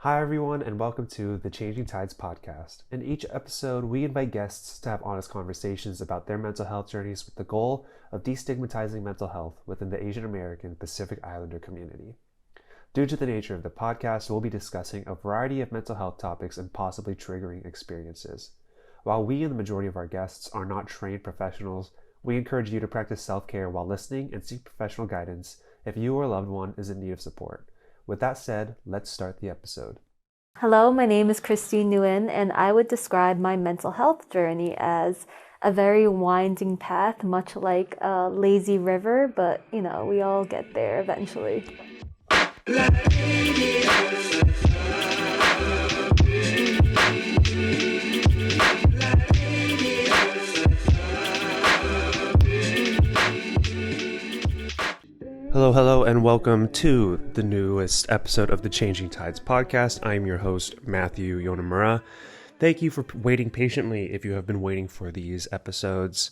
Hi, everyone, and welcome to the Changing Tides podcast. In each episode, we invite guests to have honest conversations about their mental health journeys with the goal of destigmatizing mental health within the Asian American Pacific Islander community. Due to the nature of the podcast, we'll be discussing a variety of mental health topics and possibly triggering experiences. While we and the majority of our guests are not trained professionals, we encourage you to practice self-care while listening and seek professional guidance if you or a loved one is in need of support. With that said, let's start the episode. Hello, my name is Nguyen, and I would describe my mental health journey as a very winding path, much like a lazy river, but we all get there eventually. Hello, and welcome to the newest episode of the Changing Tides podcast. I'm your host, Matthew Yonemura. Thank you for waiting patiently if you have been waiting for these episodes.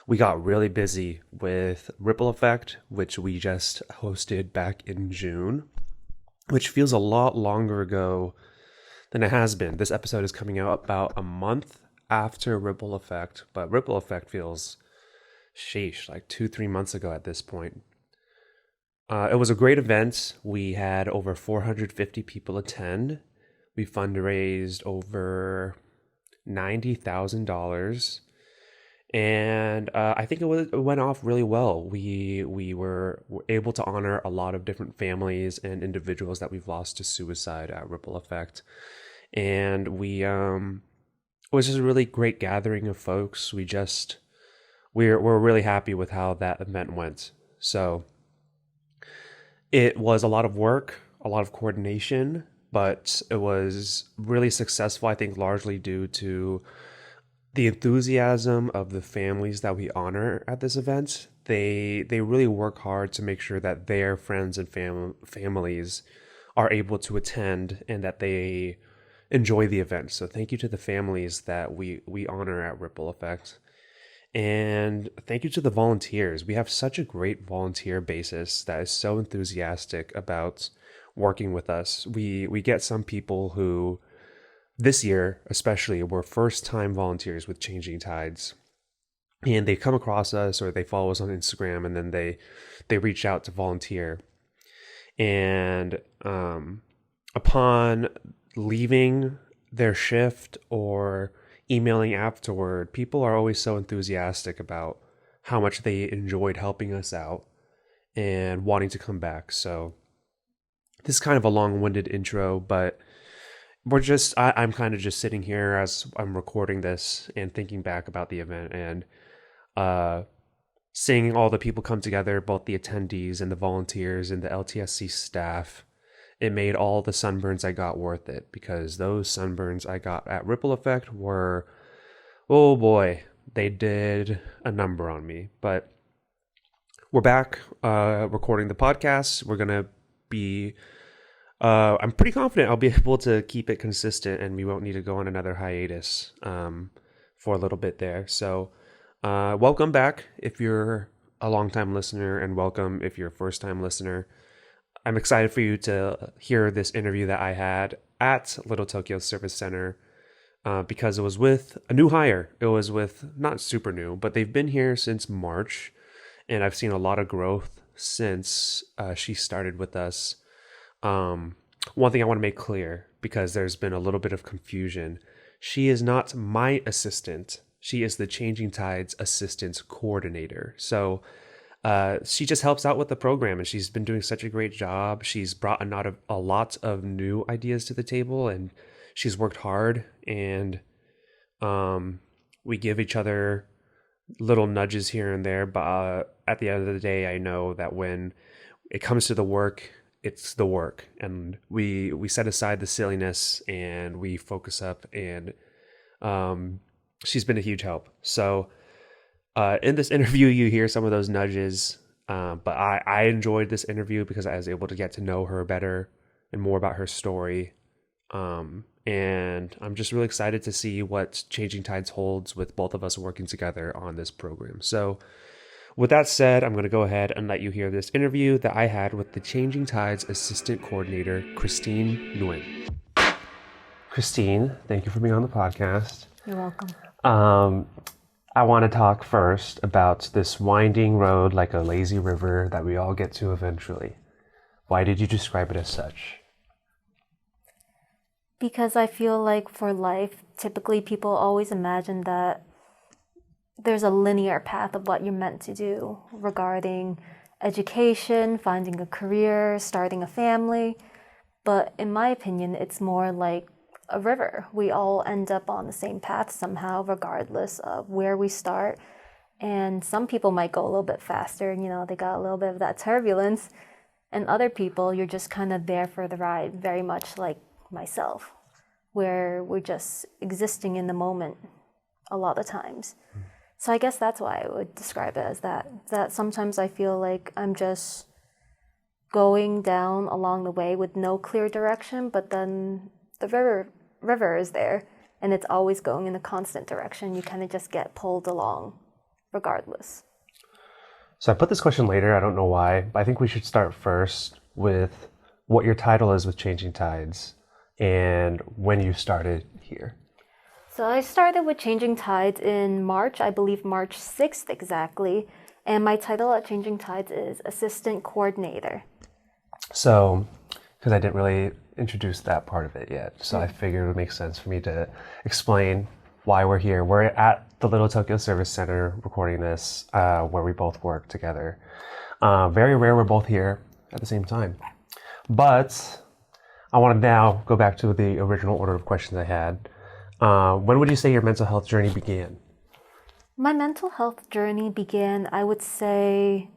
We got really busy with Ripple Effect, which we just hosted back in June, which feels a lot longer ago than it has been. This episode is coming out about a month after Ripple Effect, but Ripple Effect feels, like 2-3 months ago at this point. It was a great event. We had over 450 people attend. We fundraised over $90,000, and I think it went off really well. We were able to honor a lot of different families and individuals that we've lost to suicide at Ripple Effect, and it was just a really great gathering of folks. We're really happy with how that event went. So it was a lot of work, a lot of coordination, but it was really successful, I think, largely due to the enthusiasm of the families that we honor at this event. They really work hard to make sure that their friends and families are able to attend and that they enjoy the event. So thank you to the families that we honor at Ripple Effect. And thank you to the volunteers. We have such a great volunteer basis that is so enthusiastic about working with us. We get some people who, this year especially, were first-time volunteers with Changing Tides. And they come across us or they follow us on Instagram, and then they reach out to volunteer. And upon leaving their shift or emailing afterward, people are always so enthusiastic about how much they enjoyed helping us out and wanting to come back. So this is kind of a long-winded intro, but I'm kind of just sitting here as I'm recording this and thinking back about the event and seeing all the people come together, both the attendees and the volunteers and the LTSC staff. It made all the sunburns I got worth it, because those sunburns I got at Ripple Effect were, oh boy, they did a number on me. But we're back recording the podcast. We're going to be, I'm pretty confident I'll be able to keep it consistent and we won't need to go on another hiatus for a little bit there. So welcome back if you're a longtime listener, and welcome if you're a first-time listener. I'm excited for you to hear this interview that I had at Little Tokyo Service Center because it was with a new hire. It was with, not super new, but they've been here since March, and I've seen a lot of growth since she started with us. One thing I want to make clear, because there's been a little bit of confusion, she is not my assistant. She is the Changing Tides Assistant Coordinator. So she just helps out with the program, and she's been doing such a great job. She's brought a lot of new ideas to the table, and she's worked hard, and we give each other little nudges here and there. But at the end of the day, I know that when it comes to the work, it's the work, and we set aside the silliness and we focus up, and she's been a huge help. So in this interview, you hear some of those nudges, but I enjoyed this interview because I was able to get to know her better and more about her story. And I'm just really excited to see what Changing Tides holds with both of us working together on this program. So with that said, I'm going to go ahead and let you hear this interview that I had with the Changing Tides Assistant Coordinator, Christine Nguyen. Christine, thank you for being on the podcast. You're welcome. Um, I want to talk first about this winding road like a lazy river that we all get to eventually. Why did you describe it as such? Because I feel like for life, typically people always imagine that there's a linear path of what you're meant to do regarding education, finding a career, starting a family. But in my opinion, it's more like a river. We all end up on the same path somehow, regardless of where we start. And some people might go a little bit faster, and they got a little bit of that turbulence. And other people, you're just kind of there for the ride, very much like myself, where we're just existing in the moment a lot of times. So I guess that's why I would describe it as that. That sometimes I feel like I'm just going down along the way with no clear direction, but then the river is there, and it's always going in a constant direction. You kind of just get pulled along regardless. So I put this question later, I don't know why, but I think we should start first with what your title is with Changing Tides and when you started here. So I started with Changing Tides in March, I believe March 6th exactly, and my title at Changing Tides is Assistant Coordinator. So, because I didn't really introduce that part of it yet, so I figured it would make sense for me to explain why we're here. We're at the Little Tokyo Service Center recording this, where we both work together. Very rare we're both here at the same time. But I want to now go back to the original order of questions I had. When would you say your mental health journey began? My mental health journey began, I would say,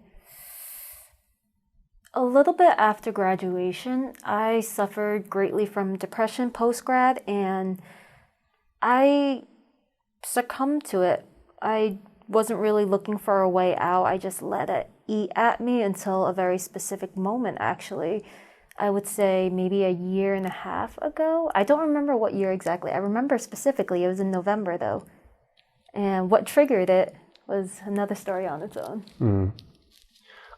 a little bit after graduation. I suffered greatly from depression post-grad, and I succumbed to it. I wasn't really looking for a way out. I just let it eat at me until a very specific moment, actually. I would say maybe a year and a half ago. I don't remember what year exactly. I remember specifically, it was in November though. And what triggered it was another story on its own.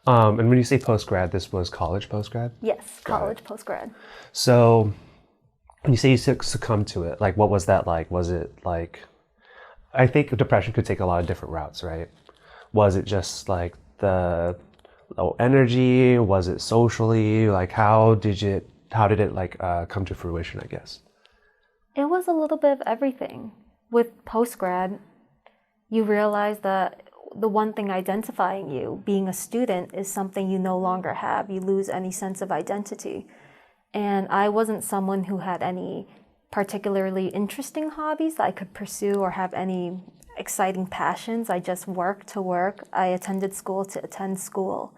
And when you say post-grad, this was college post-grad? Yes, college post-grad. So when you say you succumbed to it, like what was that like? Was it like, I think depression could take a lot of different routes, right? Was it just like the low energy? Was it socially? Like how did it like come to fruition, I guess? It was a little bit of everything. With post-grad, you realize that the one thing identifying you, being a student, is something you no longer have. You lose any sense of identity. And I wasn't someone who had any particularly interesting hobbies that I could pursue or have any exciting passions. I just worked to work. I attended school to attend school.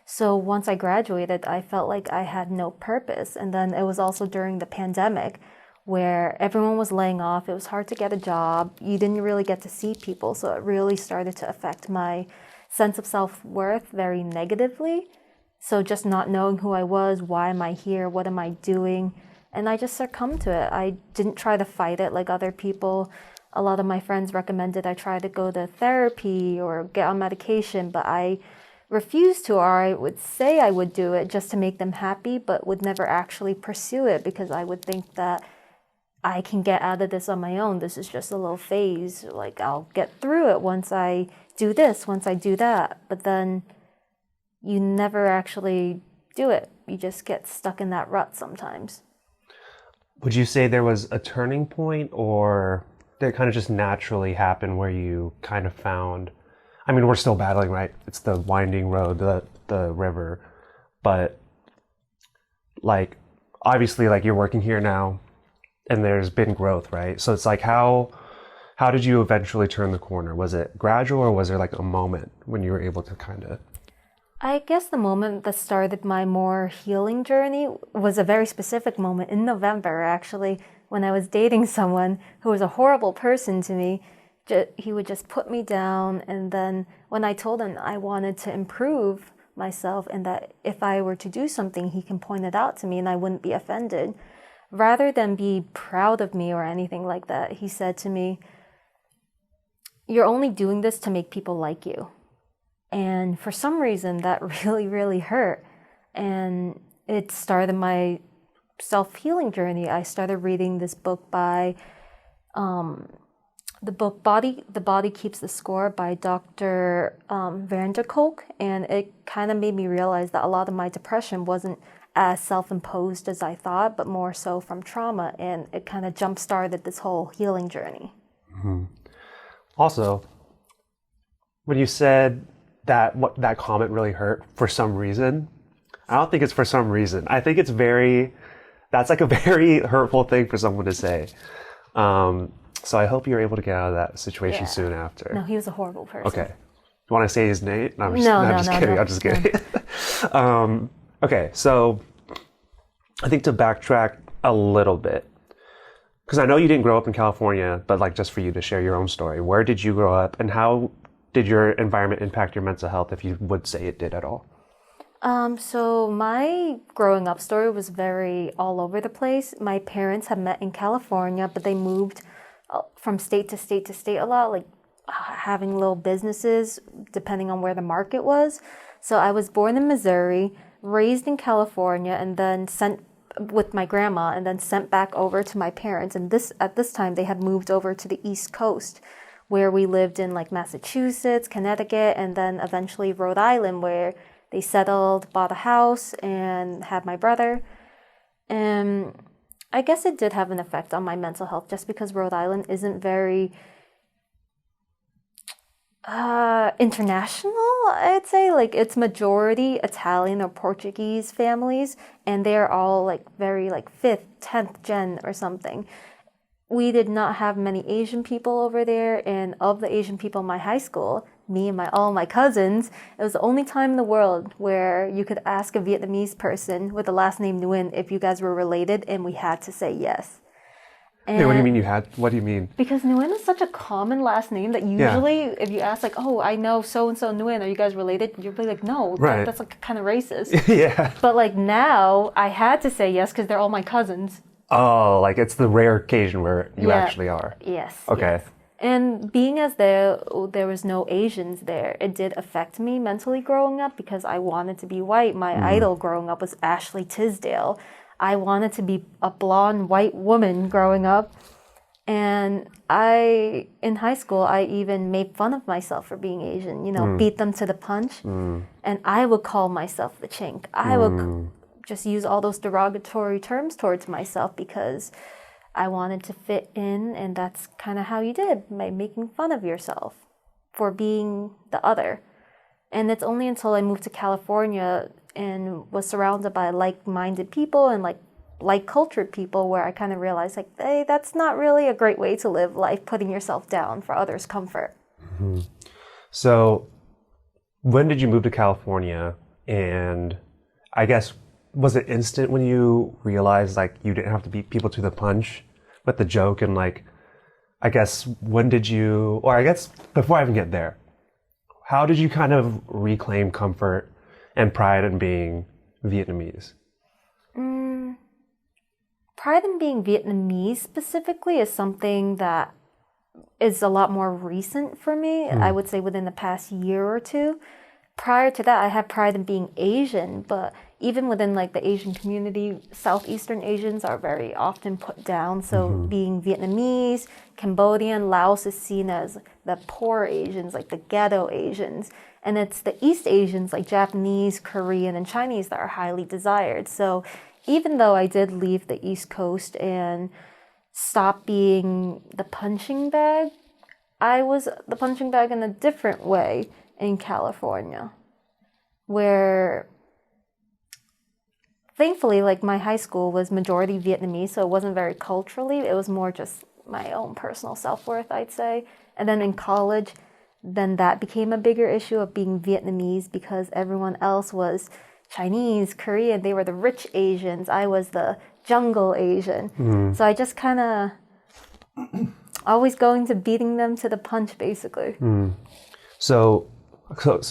So once I graduated, I felt like I had no purpose. And then it was also during the pandemic where everyone was laying off. It was hard to get a job. You didn't really get to see people. So it really started to affect my sense of self-worth very negatively. So just not knowing who I was, why am I here, what am I doing? And I just succumbed to it. I didn't try to fight it like other people. A lot of my friends recommended I try to go to therapy or get on medication, but I refused to, or I would say I would do it just to make them happy, but would never actually pursue it because I would think that I can get out of this on my own. This is just a little phase. Like I'll get through it once I do this, once I do that. But then you never actually do it. You just get stuck in that rut sometimes. Would you say there was a turning point, or did it kind of just naturally happen where you kind of found, I mean, we're still battling, right? It's the winding road, the river, but like, obviously, like you're working here now and there's been growth, right? So it's like, how did you eventually turn the corner? Was it gradual, or was there like a moment when you were able to kind of? I guess the moment that started my more healing journey was a very specific moment in November, actually, when I was dating someone who was a horrible person to me. He would just put me down, and then when I told him I wanted to improve myself and that if I were to do something, he can point it out to me and I wouldn't be offended, rather than be proud of me or anything like that, he said to me, "You're only doing this to make people like you." And for some reason, that really, really hurt. And it started my self-healing journey, I started reading this book by the book The Body Keeps the Score by Dr. Van der Kolk, and it kind of made me realize that a lot of my depression wasn't as self-imposed as I thought, but more so from trauma, and it kind of jump-started this whole healing journey. Also, when you said that that comment really hurt for some reason, I don't think it's for some reason. I think that's like a very hurtful thing for someone to say. So I hope you're able to get out of that situation soon after. No, he was a horrible person. Okay. You want to say his name? No, I'm just kidding. Okay, so I think to backtrack a little bit, because I know you didn't grow up in California, but like just for you to share your own story, where did you grow up and how did your environment impact your mental health, if you would say it did at all? So my growing up story was very all over the place. My parents had met in California, but they moved from state to state to state a lot, like having little businesses depending on where the market was. So I was born in Missouri, raised in California, and then sent with my grandma, and then sent back over to my parents. And at this time, they had moved over to the East Coast, where we lived in like Massachusetts, Connecticut, and then eventually Rhode Island, where they settled, bought a house, and had my brother. And I guess it did have an effect on my mental health, just because Rhode Island isn't very international, I'd say. Like, it's majority Italian or Portuguese families, and they're all like very like 5th, 10th gen or something. We did not have many Asian people over there, and of the Asian people in my high school, me and all my cousins, it was the only time in the world where you could ask a Vietnamese person with the last name Nguyen if you guys were related, and we had to say yes. And Wait, what do you mean you had? What do you mean? Because Nguyen is such a common last name that usually if you ask like, oh, I know so-and-so Nguyen, are you guys related? You'll be like, no, that's like kind of racist. Yeah. But like now, I had to say yes because they're all my cousins. Oh, like it's the rare occasion where you actually are. Yes. Okay. Yes. And being as there was no Asians there, it did affect me mentally growing up because I wanted to be white. My idol growing up was Ashley Tisdale. I wanted to be a blonde white woman growing up. And in high school, I even made fun of myself for being Asian, beat them to the punch. And I would call myself the chink. I would just use all those derogatory terms towards myself because I wanted to fit in, and that's kind of how you did, by making fun of yourself for being the other. And it's only until I moved to California and was surrounded by like-minded people and like-cultured people where I kind of realized, like, hey, that's not really a great way to live life, putting yourself down for others' comfort. Mm-hmm. So when did you move to California? And I guess, was it instant when you realized like you didn't have to beat people to the punch with the joke? And like, I guess, when did you, or I guess before I even get there, how did you kind of reclaim comfort and pride in being Vietnamese? Pride in being Vietnamese specifically is something that is a lot more recent for me. I would say within the past year or two. Prior to that, I had pride in being Asian, but even within like the Asian community, Southeastern Asians are very often put down. So being Vietnamese, Cambodian, Laos is seen as the poor Asians, like the ghetto Asians. And it's the East Asians like Japanese, Korean, and Chinese that are highly desired. So even though I did leave the East Coast and stop being the punching bag, I was the punching bag in a different way in California, where thankfully, like, my high school was majority Vietnamese, so it wasn't very culturally. It was more just my own personal self-worth, I'd say. And then in college, then that became a bigger issue of being Vietnamese because everyone else was Chinese, Korean. They were the rich Asians. I was the jungle Asian. So I just kind of always going to beating them to the punch, basically. So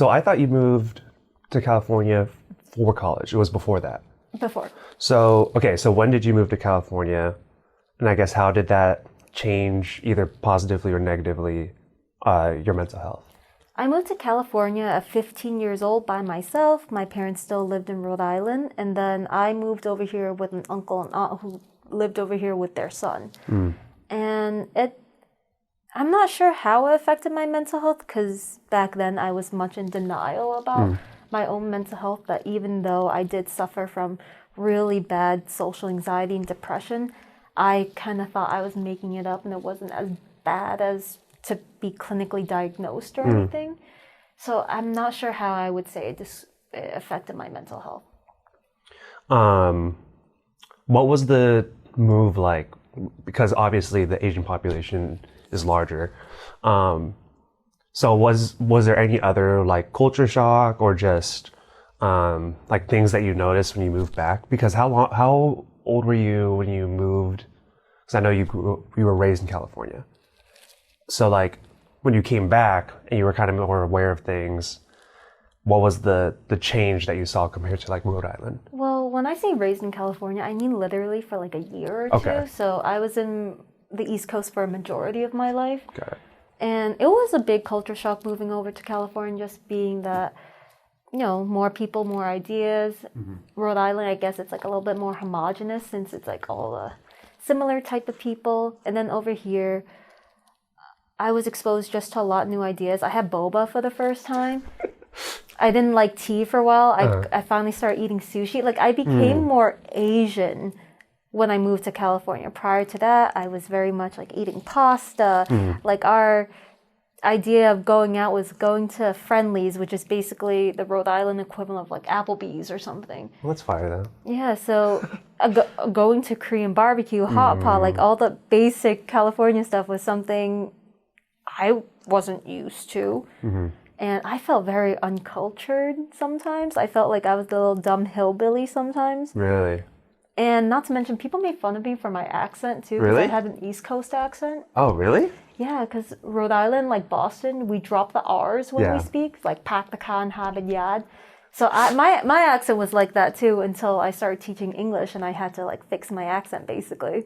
I thought you moved to California for college. It was before that. Before. So, okay, so when did you move to California? And I guess how did that change, either positively or negatively, your mental health? I moved to California at 15 years old by myself. My parents still lived in Rhode Island. And then I moved over here with an uncle and aunt who lived over here with their son. And I'm not sure how it affected my mental health because back then I was much in denial about my own mental health, that even though I did suffer from really bad social anxiety and depression, I kind of thought I was making it up and it wasn't as bad as to be clinically diagnosed or anything. So I'm not sure how I would say it affected my mental health. What was the move like? Because obviously the Asian population is larger. So was there any other like culture shock or just like things that you noticed when you moved back? Because how old were you when you moved? Because I know you were raised in California. So like when you came back and you were kind of more aware of things, what was the change that you saw compared to like Rhode Island? Well, when I say raised in California, I mean literally for like a year or two. So I was in the East Coast for a majority of my life. Got it. And it was a big culture shock moving over to California, just being that, more people, more ideas. Rhode Island, I guess it's like a little bit more homogenous since it's like all a similar type of people. And then over here, I was exposed just to a lot of new ideas. I had boba for the first time. I didn't like tea for a while. I finally started eating sushi. Like I became more Asian when I moved to California. Prior to that, I was very much like eating pasta. Like our idea of going out was going to Friendly's, which is basically the Rhode Island equivalent of like Applebee's or something. Well, that's fire though. Yeah, so going to Korean barbecue, hot pot, like all the basic California stuff was something I wasn't used to. And I felt very uncultured sometimes. I felt like I was the little dumb hillbilly sometimes. Really? And not to mention, people made fun of me for my accent too. Really? Because I had an East Coast accent. Oh, really? Yeah, because Rhode Island, like Boston, we drop the R's when we speak. Like pack the can, have it yad. So my accent was like that too until I started teaching English and I had to like fix my accent basically.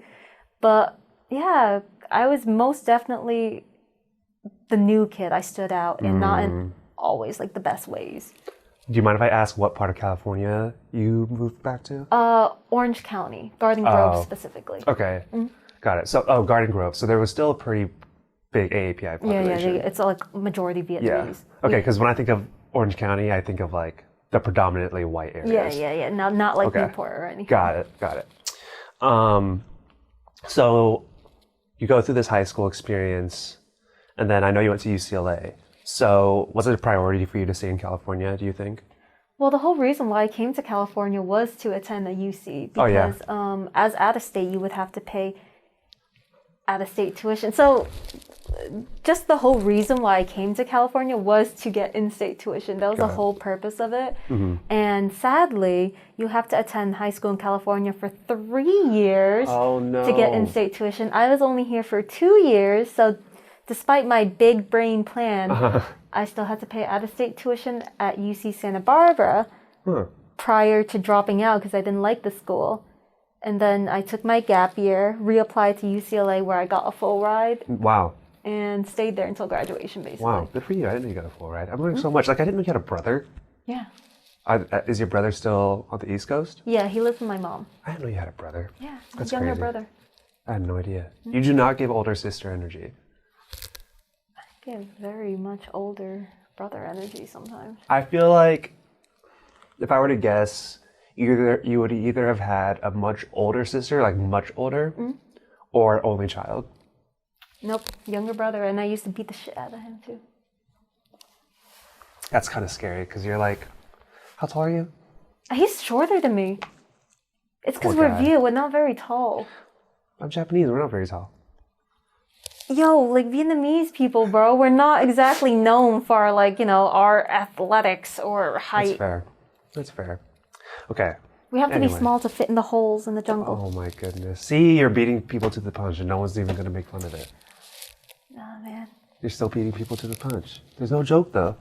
But yeah, I was most definitely the new kid. I stood out and not in always like the best ways. Do you mind if I ask what part of California you moved back to? Orange County, Garden Grove specifically. Okay, got it. So, Garden Grove. So there was still a pretty big AAPI population. Yeah, it's like majority Vietnamese. Okay, because when I think of Orange County, I think of like the predominantly white areas. Yeah. Not like Newport or anything. Got it. So you go through this high school experience, and then I know you went to UCLA. So was it a priority for you to stay in California, do you think? Well, the whole reason why I came to California was to attend a UC because as out-of-state, you would have to pay out-of-state tuition. So just the whole reason why I came to California was to get in-state tuition. That was the whole purpose of it. And sadly, you have to attend high school in California for 3 years to get in-state tuition. I was only here for 2 years, so despite my big brain plan, I still had to pay out-of-state tuition at UC Santa Barbara prior to dropping out because I didn't like the school. And then I took my gap year, reapplied to UCLA where I got a full ride. Wow. And stayed there until graduation, basically. Wow, good for you. I didn't know you got a full ride. I'm learning so much. Like, I didn't know you had a brother. Yeah. Is your brother still on the East Coast? Yeah, he lives with my mom. I didn't know you had a brother. Yeah, that's younger crazy. brother. I had no idea. You do not give older sister energy. I give very much older brother energy sometimes. I feel like if I were to guess, you would either have had a much older sister, like much older, or only child. Nope, younger brother, and I used to beat the shit out of him too. That's kind of scary because you're like, how tall are you? He's shorter than me. It's because Poor we're guy. Viet, we're not very tall. I'm Japanese, we're not very tall. Yo, like Vietnamese people, bro, we're not exactly known for like, our athletics or height. That's fair. Okay. We have to be small to fit in the holes in the jungle. Oh my goodness. See, you're beating people to the punch and no one's even going to make fun of it. Oh, man. You're still beating people to the punch. There's no joke though.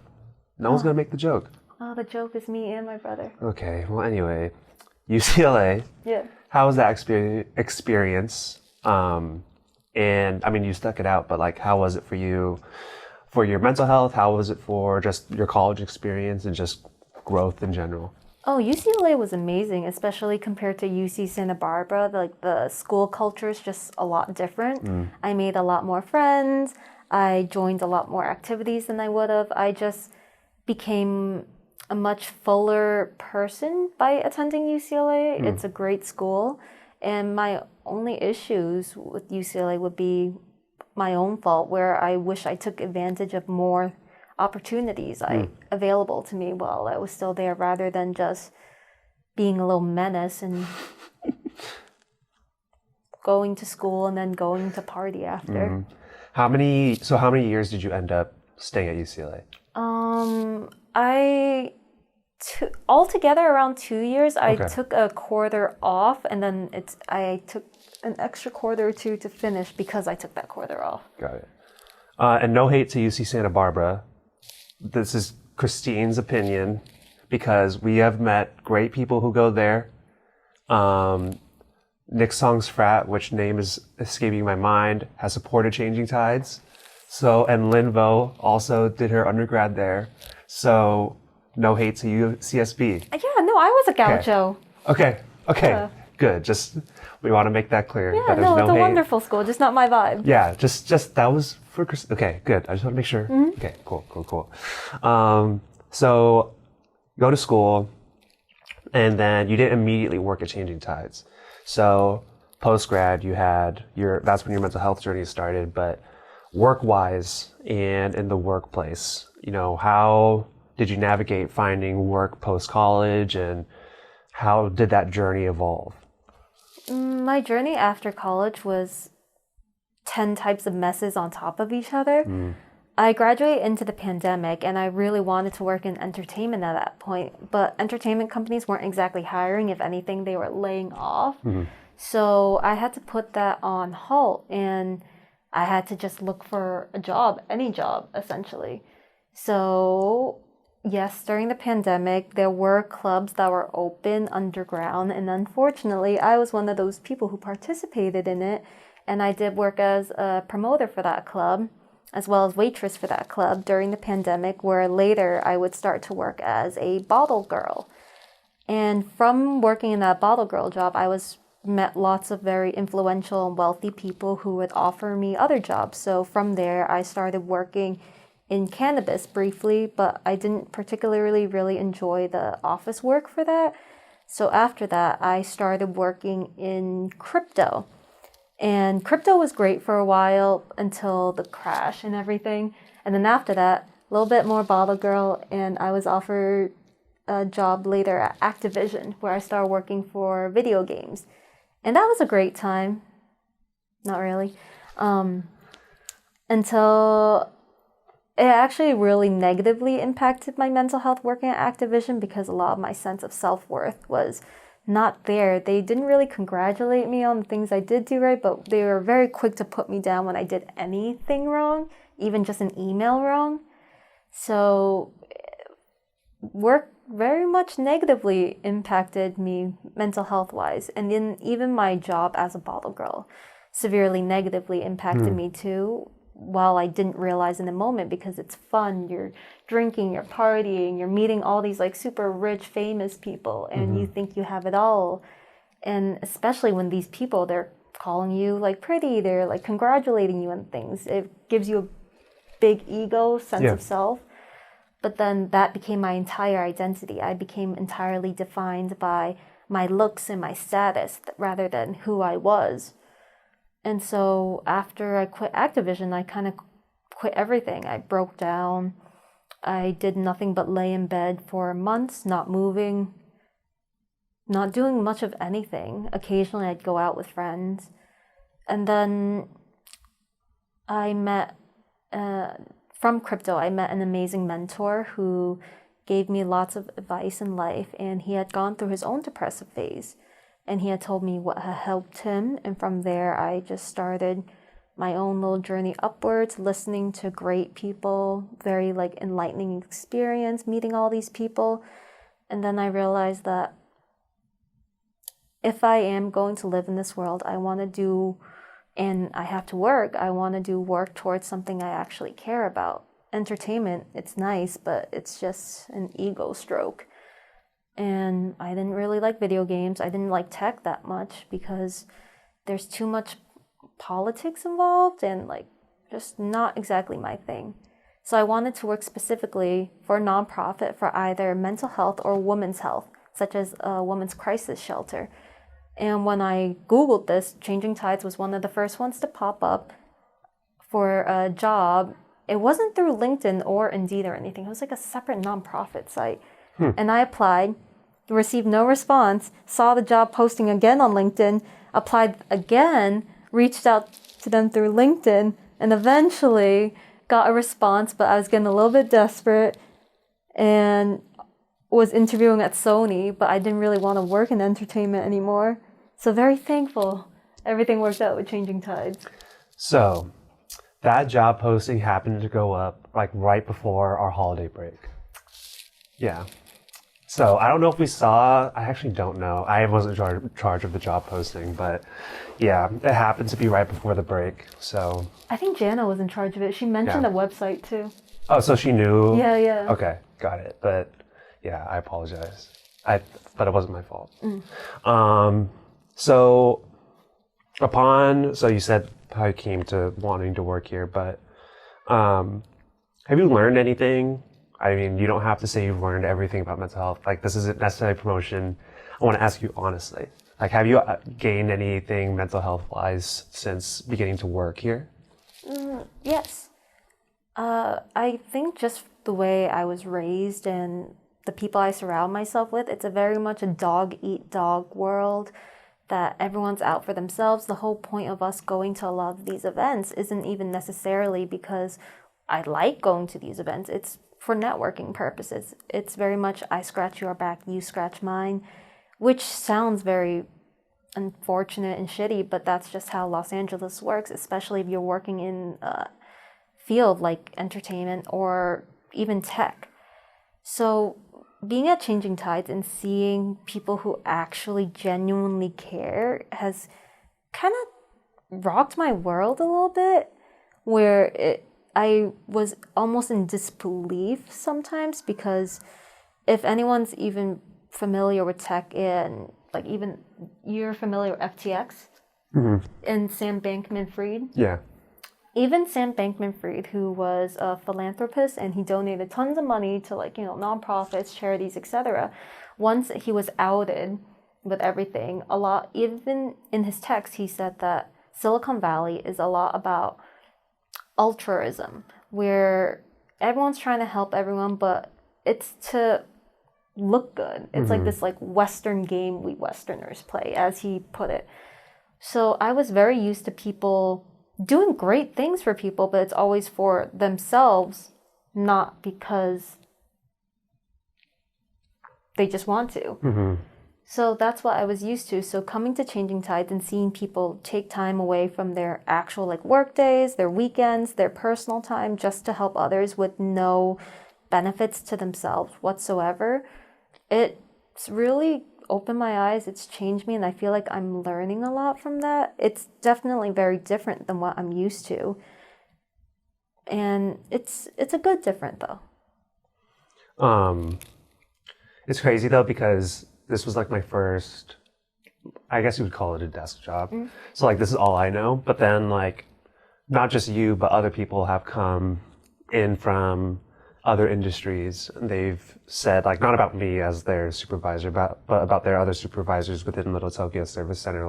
No one's going to make the joke. Oh, the joke is me and my brother. Okay, well anyway, UCLA. Yeah. How was that experience? And I mean, you stuck it out, but like, how was it for you for your mental health? How was it for just your college experience and just growth in general? Oh, UCLA was amazing, especially compared to UC Santa Barbara. Like the school culture is just a lot different. I made a lot more friends. I joined a lot more activities than I would have. I just became a much fuller person by attending UCLA. It's a great school. And my only issues with UCLA would be my own fault, where I wish I took advantage of more opportunities available to me while I was still there, rather than just being a little menace and going to school and then going to party after. How many years did you end up staying at UCLA? I altogether around 2 years. I Okay. took a quarter off, and then I took an extra quarter or two to finish because I took that quarter off. Got it. And no hate to UC Santa Barbara. This is Christine's opinion because we have met great people who go there. Nick Song's frat, which name is escaping my mind, has supported Changing Tides. So, and Lin Vo also did her undergrad there. So, no hate to UCSB. Yeah, no, I was a gaucho. Okay. Yeah. Good. Just, we want to make that clear. Yeah, that there's no, it's a hate. wonderful school, just not my vibe. Yeah, just that was for Chris. Okay, good. I just want to make sure. Okay, cool. So go to school, and then you didn't immediately work at Changing Tides. So post grad, that's when your mental health journey started. But work wise and in the workplace, how did you navigate finding work post college, and how did that journey evolve? My journey after college was 10 types of messes on top of each other. I graduated into the pandemic, and I really wanted to work in entertainment at that point, but entertainment companies weren't exactly hiring. If anything, they were laying off. So I had to put that on halt, and I had to just look for a job, any job, essentially. So yes, during the pandemic, there were clubs that were open underground, and unfortunately, I was one of those people who participated in it, and I did work as a promoter for that club, as well as waitress for that club during the pandemic, where later I would start to work as a bottle girl. And from working in that bottle girl job, met lots of very influential and wealthy people who would offer me other jobs. So from there, I started working in cannabis briefly, but I didn't particularly really enjoy the office work for that. So after that, I started working in crypto. And crypto was great for a while until the crash and everything. And then after that, a little bit more bottle girl, and I was offered a job later at Activision, where I started working for video games. And that was a great time. Not really. Until it actually really negatively impacted my mental health working at Activision, because a lot of my sense of self-worth was not there. They didn't really congratulate me on the things I did do right, but they were very quick to put me down when I did anything wrong, even just an email wrong. So work very much negatively impacted me mental health wise. And then even my job as a bottle girl severely negatively impacted me too, while I didn't realize in the moment, because it's fun. You're drinking, you're partying, you're meeting all these like super rich, famous people, and you think you have it all. And especially when these people, they're calling you like pretty, they're like congratulating you on things. It gives you a big ego, sense of self. But then that became my entire identity. I became entirely defined by my looks and my status rather than who I was. And so after I quit Activision, I kind of quit everything. I broke down. I did nothing but lay in bed for months, not moving, not doing much of anything. Occasionally I'd go out with friends. And then I met, from crypto, I met an amazing mentor who gave me lots of advice in life, and he had gone through his own depressive phase. And he had told me what had helped him. And from there, I just started my own little journey upwards, listening to great people, very like enlightening experience, meeting all these people. And then I realized that if I am going to live in this world, I want to do, and I have to work, I want to do work towards something I actually care about. entertainment. It's nice, but it's just an ego stroke. And I didn't really like video games. I didn't like tech that much because there's too much politics involved and like just not exactly my thing. So I wanted to work specifically for a nonprofit for either mental health or women's health, such as a women's crisis shelter. And when I Googled this, Changing Tides was one of the first ones to pop up for a job. It wasn't through LinkedIn or Indeed or anything. It was like a separate nonprofit site. And I applied, received no response, saw the job posting again on LinkedIn, applied again, reached out to them through LinkedIn, and eventually got a response, but I was getting a little bit desperate and was interviewing at Sony, but I didn't really want to work in entertainment anymore. So very thankful everything worked out with Changing Tides. So that job posting happened to go up like right before our holiday break. Yeah. So I don't know if we saw, I actually don't know. I wasn't in charge of the job posting, but yeah, it happened to be right before the break. So I think Jana was in charge of it. She mentioned a website too. Oh, so she knew? Yeah. Okay, got it. But yeah, I apologize. But it wasn't my fault. So you said how you came to wanting to work here, but have you learned anything? I mean, you don't have to say you've learned everything about mental health. Like, this isn't necessarily a promotion. I want to ask you honestly. Like, have you gained anything mental health-wise since beginning to work here? Yes. I think just the way I was raised and the people I surround myself with, it's a very much a dog-eat-dog world that everyone's out for themselves. The whole point of us going to a lot of these events isn't even necessarily because I like going to these events. It's for networking purposes. It's very much I scratch your back, you scratch mine, which sounds very unfortunate and shitty, but that's just how Los Angeles works, especially if you're working in a field like entertainment or even tech. So being at Changing Tides and seeing people who actually genuinely care has kind of rocked my world a little bit, where I was almost in disbelief sometimes, because if anyone's even familiar with tech and like even you're familiar with FTX and Sam Bankman-Fried? Yeah. Even Sam Bankman-Fried, who was a philanthropist and he donated tons of money to nonprofits, charities, etc. Once he was outed with everything, even in his text, he said that Silicon Valley is a lot about altruism, where everyone's trying to help everyone, but it's to look good. It's like this Western game we Westerners play, as he put it. So I was very used to people doing great things for people, but it's always for themselves, not because they just want to. So that's what I was used to. So coming to Changing Tides and seeing people take time away from their actual work days, their weekends, their personal time, just to help others with no benefits to themselves whatsoever, it's really opened my eyes. It's changed me, and I feel like I'm learning a lot from that. It's definitely very different than what I'm used to, and it's a good different though. It's crazy though, because this was my first, I guess you would call it a desk job. So this is all I know. But then not just you, but other people have come in from other industries. And they've said not about me as their supervisor, but about their other supervisors within Little Tokyo Service Center.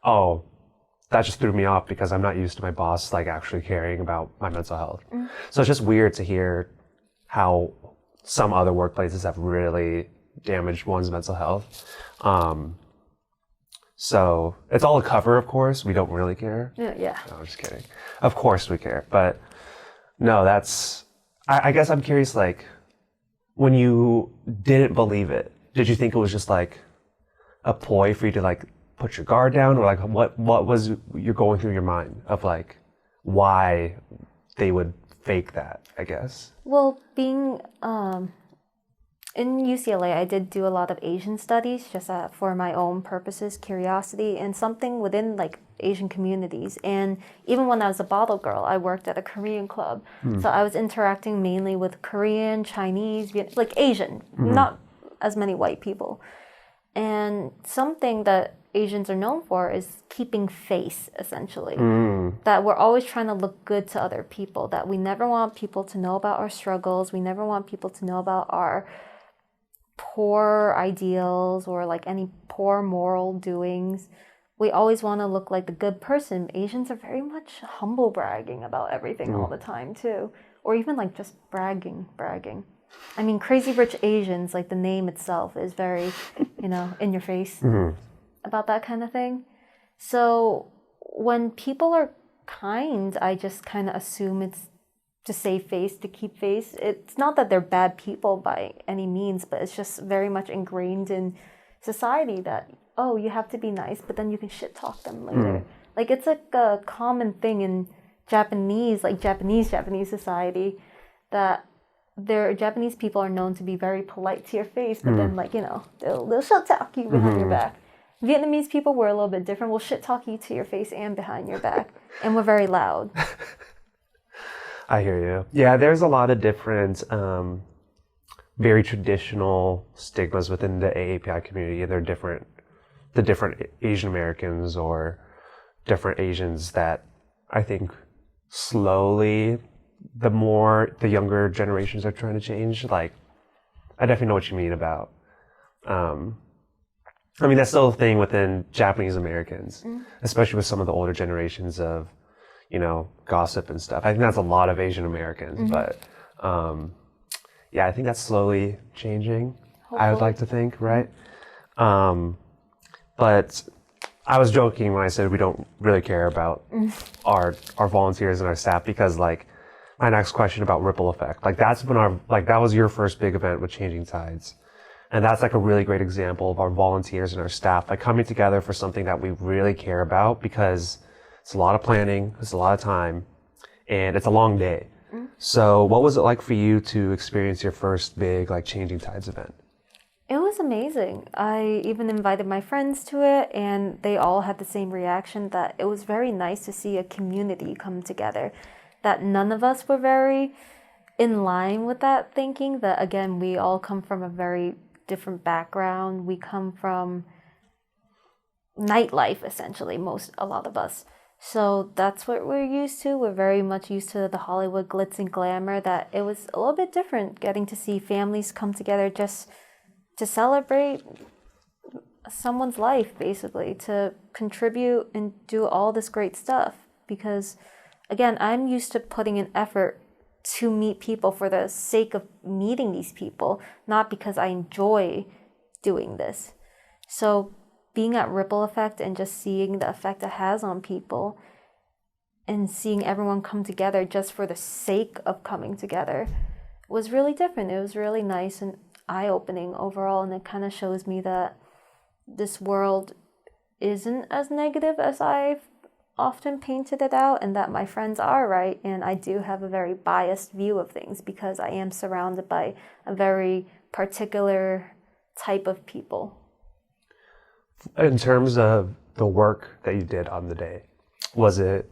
Oh, that just threw me off because I'm not used to my boss actually caring about my mental health. So it's just weird to hear how some other workplaces have really damaged one's mental health. So it's all a cover, of course. We don't really care. Yeah. No, I'm just kidding. Of course we care. But no, I guess I'm curious, when you didn't believe it, did you think it was just a ploy for you to put your guard down, or what was you're going through your mind of why they would fake that, I guess? Well, being In UCLA, I did do a lot of Asian studies just for my own purposes, curiosity, and something within like Asian communities. And even when I was a bottle girl, I worked at a Korean club. So I was interacting mainly with Korean, Chinese, like Asian, not as many white people. And something that Asians are known for is keeping face, essentially. That we're always trying to look good to other people, that we never want people to know about our struggles. We never want people to know about our poor ideals or like any poor moral doings. We always want to look like the good person. Asians are very much humble bragging about everything all the time too. Or even like just bragging. I mean, Crazy Rich Asians, like the name itself is very, in your face about that kind of thing. So when people are kind, I just kind of assume it's to save face, to keep face. It's not that they're bad people by any means, but it's just very much ingrained in society that, oh, you have to be nice, but then you can shit talk them later. Like it's like a common thing in Japanese society that their Japanese people are known to be very polite to your face, but then like, they'll shit talk you behind your back. Vietnamese people were a little bit different. We'll shit talk you to your face and behind your back. And we're very loud. I hear you. Yeah, there's a lot of different, very traditional stigmas within the AAPI community. They're different, the different Asian Americans or different Asians that I think slowly, the younger generations are trying to change. Like, I definitely know what you mean about, I mean, that's still a thing within Japanese Americans, especially with some of the older generations of, gossip and stuff. I think that's a lot of Asian Americans, but yeah, I think that's slowly changing. Hopefully. I would like to think, right? But I was joking when I said we don't really care about our volunteers and our staff because, like, my next question about ripple effect, like that's when that was your first big event with Changing Tides. And that's like a really great example of our volunteers and our staff, like coming together for something that we really care about because it's a lot of planning, it's a lot of time, and it's a long day. So what was it like for you to experience your first big like Changing Tides event? It was amazing. I even invited my friends to it and they all had the same reaction that it was very nice to see a community come together, that none of us were very in line with that thinking, that again, we all come from a very different background. We come from nightlife, essentially, a lot of us. So that's what we're used to. We're very much used to the Hollywood glitz and glamour, that it was a little bit different getting to see families come together just to celebrate someone's life, basically, to contribute and do all this great stuff. Because, again, I'm used to putting an effort to meet people for the sake of meeting these people, not because I enjoy doing this. So being at Ripple Effect and just seeing the effect it has on people and seeing everyone come together just for the sake of coming together was really different. It was really nice and eye-opening overall, and it kind of shows me that this world isn't as negative as I've often painted it out, and that my friends are right, and I do have a very biased view of things because I am surrounded by a very particular type of people. In terms of the work that you did on the day, was it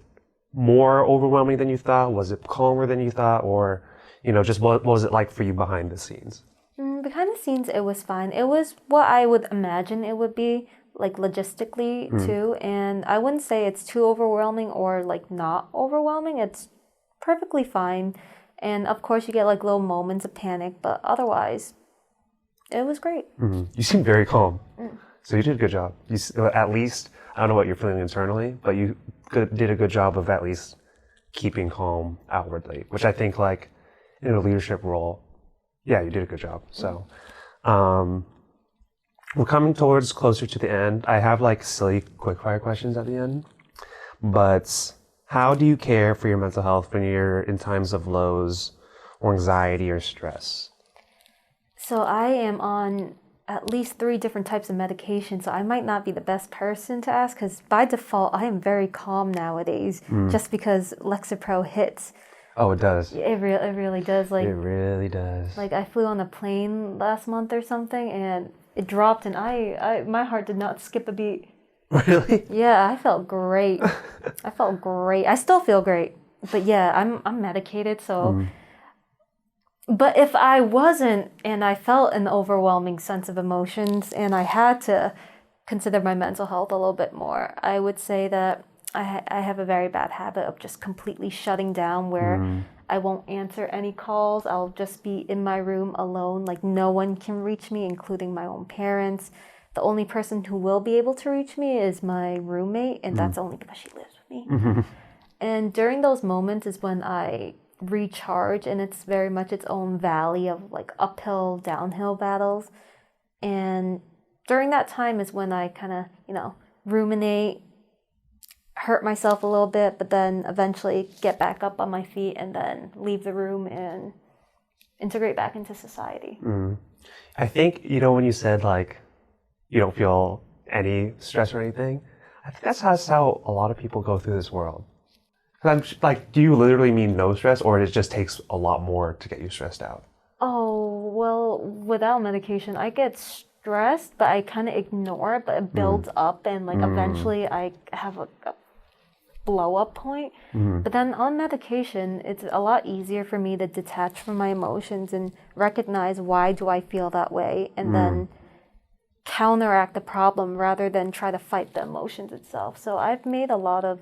more overwhelming than you thought? Was it calmer than you thought? Or, just what was it like for you behind the scenes? Behind the scenes, it was fine. It was what I would imagine it would be, like logistically too. And I wouldn't say it's too overwhelming or like not overwhelming. It's perfectly fine. And of course, you get like little moments of panic, but otherwise, it was great. You seem very calm. So you did a good job. At least, I don't know what you're feeling internally, but you did a good job of at least keeping calm outwardly, which I think like in a leadership role, yeah, you did a good job. So we're coming towards closer to the end. I have like silly quickfire questions at the end, but how do you care for your mental health when you're in times of lows or anxiety or stress? So I am on at least 3 different types of medication, so I might not be the best person to ask because by default I am very calm nowadays just because Lexapro hits. Oh, it does. It really does. It really does. Like I flew on a plane last month or something, and it dropped, and my heart did not skip a beat. Really? Yeah, I felt great. I felt great. I still feel great, but yeah, I'm medicated, so. But if I wasn't, and I felt an overwhelming sense of emotions, and I had to consider my mental health a little bit more, I would say that I have a very bad habit of just completely shutting down where I won't answer any calls. I'll just be in my room alone. Like no one can reach me, including my own parents. The only person who will be able to reach me is my roommate, and that's only because she lives with me. And during those moments is when I recharge, and it's very much its own valley of like uphill, downhill battles. And during that time is when I kind of, ruminate, hurt myself a little bit, but then eventually get back up on my feet and then leave the room and integrate back into society. I think, when you said like you don't feel any stress or anything, I think that's how a lot of people go through this world. 'Cause I'm like, do you literally mean no stress, or it just takes a lot more to get you stressed out? Oh, well, without medication, I get stressed, but I kind of ignore it, but it builds up, and like eventually I have a blow up point. But then on medication, it's a lot easier for me to detach from my emotions and recognize why do I feel that way, and then counteract the problem rather than try to fight the emotions itself. So I've made a lot of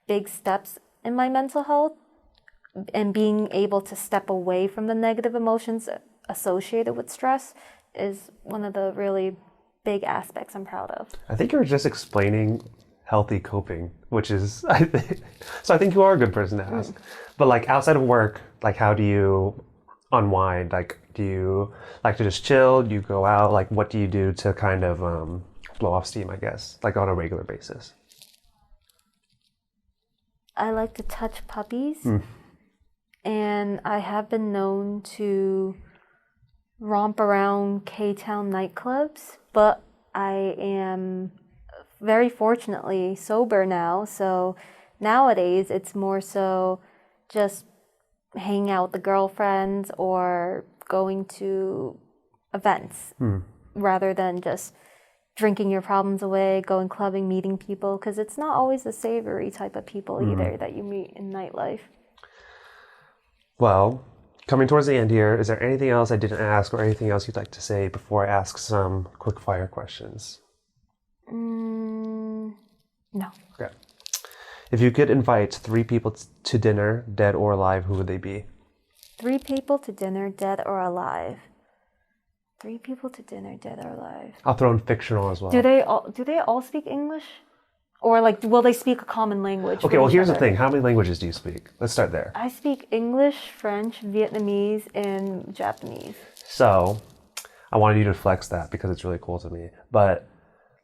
big steps in my mental health, and being able to step away from the negative emotions associated with stress is one of the really big aspects I'm proud of. I think you're just explaining healthy coping, which is, I think, so I think you are a good person to ask. But like outside of work, like how do you unwind? Like, do you like to just chill? Do you go out? Like, what do you do to kind of blow off steam, I guess, like on a regular basis? I like to touch puppies, and I have been known to romp around K-Town nightclubs, but I am very fortunately sober now, so nowadays it's more so just hanging out with the girlfriends or going to events rather than just drinking your problems away, going clubbing, meeting people, because it's not always the savory type of people either that you meet in nightlife. Well, coming towards the end here, is there anything else I didn't ask or anything else you'd like to say before I ask some quick fire questions? No. Okay. If you could invite 3 people to dinner, dead or alive, who would they be? 3 people to dinner, dead or alive. 3 people to dinner, dead or alive. I'll throw in fictional as well. Do they all speak English? Or like will they speak a common language? Okay, well here's the thing. How many languages do you speak? Let's start there. I speak English, French, Vietnamese, and Japanese. So, I wanted you to flex that because it's really cool to me. But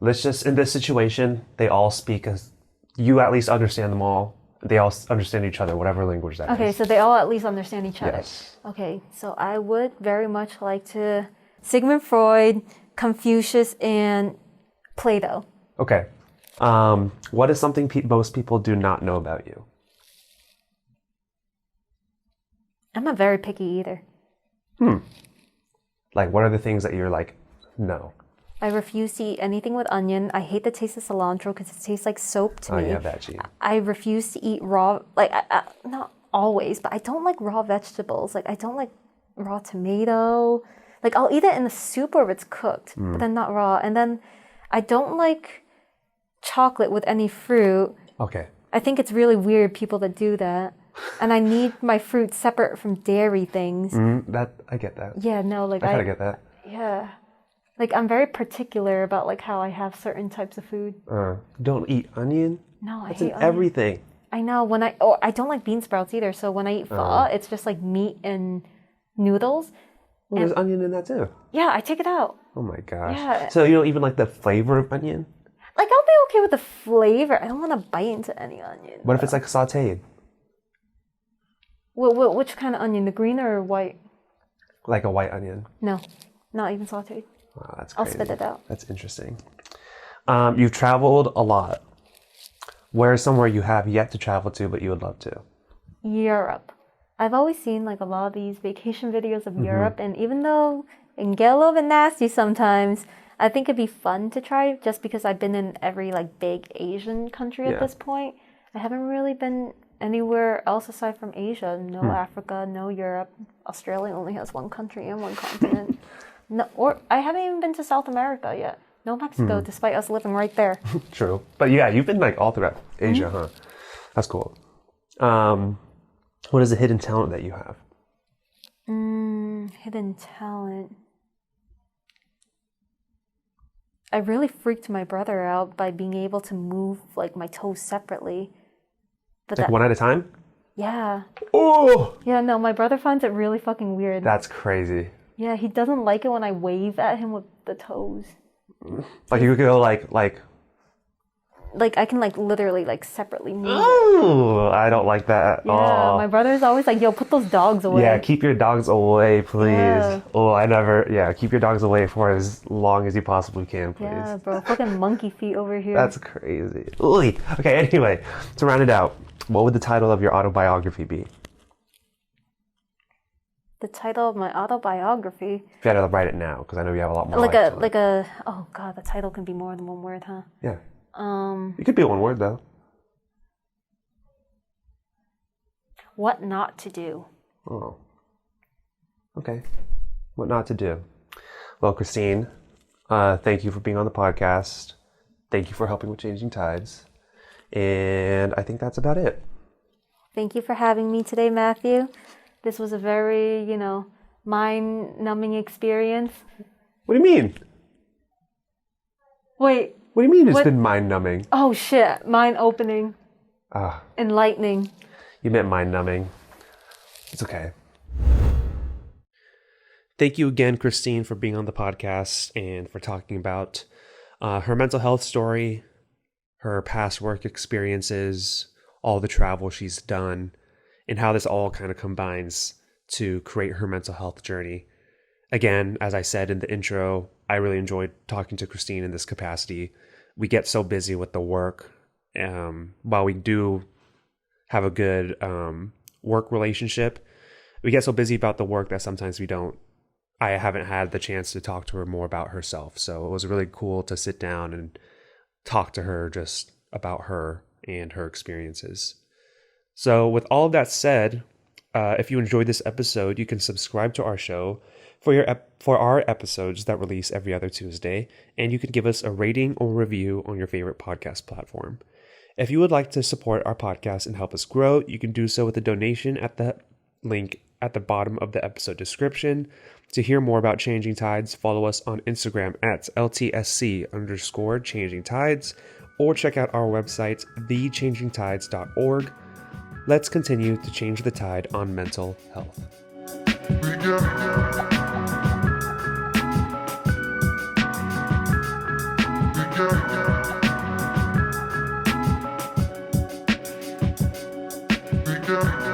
let's just, in this situation, they all speak as, you at least understand them all. They all understand each other, whatever language that is. Okay, so they all at least understand each other. Yes. Okay, so I would very much like to Sigmund Freud, Confucius, and Plato. Okay. What is something most people do not know about you? I'm not very picky either. Like, what are the things that you're like, no? I refuse to eat anything with onion. I hate the taste of cilantro because it tastes like soap to me. Oh, yeah, veggie. I refuse to eat raw, like, not always, but I don't like raw vegetables. Like, I don't like raw tomato. Like, I'll eat it in the soup or if it's cooked, but then not raw. And then I don't like chocolate with any fruit. Okay. I think it's really weird people that do that. And I need my fruit separate from dairy things. I get that. Yeah, no, like I kind of get that. Yeah. Like, I'm very particular about, like, how I have certain types of food. Don't eat onion? No, I That's hate in onion. everything. I know. I don't like bean sprouts either. So when I eat pho, it's just, like, meat and noodles. Well, there's onion in that too. Yeah, I take it out. Oh my gosh. Yeah. So you don't even like the flavor of onion? Like, I'll be okay with the flavor. I don't want to bite into any onion. What if it's like sauteed? Which kind of onion? The green or white? Like a white onion? No, not even sauteed. Wow, that's I'll crazy. spit it out. That's interesting. You've traveled a lot. Where is somewhere you have yet to travel to, but you would love to? Europe. I've always seen like a lot of these vacation videos of Hmm. Europe, and even though it can get a little bit nasty sometimes, I think it'd be fun to try just because I've been in every like big Asian country at Yeah. this point. I haven't really been anywhere else aside from Asia. No Hmm. Africa, no Europe. Australia only has one country and one continent. No, or I haven't even been to South America yet. No Mexico, Hmm. despite us living right there. True. But yeah, you've been like all throughout Asia, huh? That's cool. Um, what is a hidden talent that you have? Hidden talent. I really freaked my brother out by being able to move like my toes separately. But Like that, one at a time? yeah. Oh, Yeah, no, my brother finds it really fucking weird. that's crazy. Yeah, he doesn't like it when I wave at him with the toes. Like you could go Like I can like literally like separately move it. oh, I don't like that at Yeah, all. my brother's always like, yo, put those dogs away. Yeah, keep your dogs away, please. Yeah. Oh, yeah, keep your dogs away for as long as you possibly can, please. Yeah, bro, fucking monkey feet over here. That's crazy. Ooh. Okay, anyway, to round it out, what would the title of your autobiography be? The title of my autobiography. If you had to write it now, because I know you have a lot more Like life a to like a oh god, the title can be more than one word, huh? Yeah. It could be one word, though. What not to do. Oh. Okay. What not to do. Well, Christine, thank you for being on the podcast. Thank you for helping with Changing Tides. And I think that's about it. Thank you for having me today, Matthew. This was a very, mind-numbing experience. What do you mean? Wait, What do you mean it's What- been mind-numbing? oh shit, mind-opening, Ah, enlightening. you meant mind-numbing. It's okay. Thank you again, Christine, for being on the podcast and for talking about her mental health story, her past work experiences, all the travel she's done, and how this all kind of combines to create her mental health journey. Again, as I said in the intro, I really enjoyed talking to Christine in this capacity. We get so busy with the work. While we do have a good work relationship, we get so busy about the work that sometimes I haven't had the chance to talk to her more about herself. So it was really cool to sit down and talk to her just about her and her experiences. So with all of that said, if you enjoyed this episode, you can subscribe to our show for our episodes that release every other Tuesday, and you can give us a rating or review on your favorite podcast platform. If you would like to support our podcast and help us grow, you can do so with a donation at the link at the bottom of the episode description. To hear more about Changing Tides, follow us on Instagram at LTSC_Changing Tides, or check out our website, thechangingtides.org. Let's continue to change the tide on mental health. Yeah.